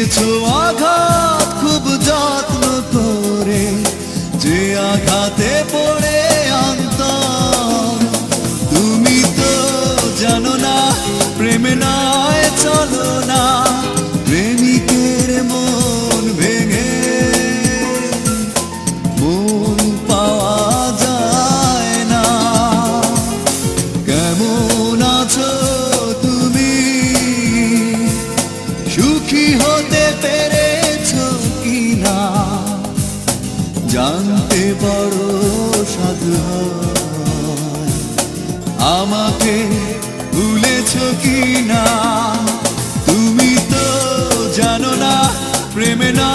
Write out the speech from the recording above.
দিয়েছো আঘাত খুব যত্ন করে, যে আঘাতে পড়ে অন্তর। তুমি তো জানো না প্রেমে নয় চলো না, প্রেমিকের মন ভেঙে মন পাওয়া যায় না। কেমন আছো তুমি, সুখী হতে পেরেছো কিনা, জানতে বড় সাধু হয়। আমাকে ভুলেছো কিনা, তুমি তো জানো না প্রেমে না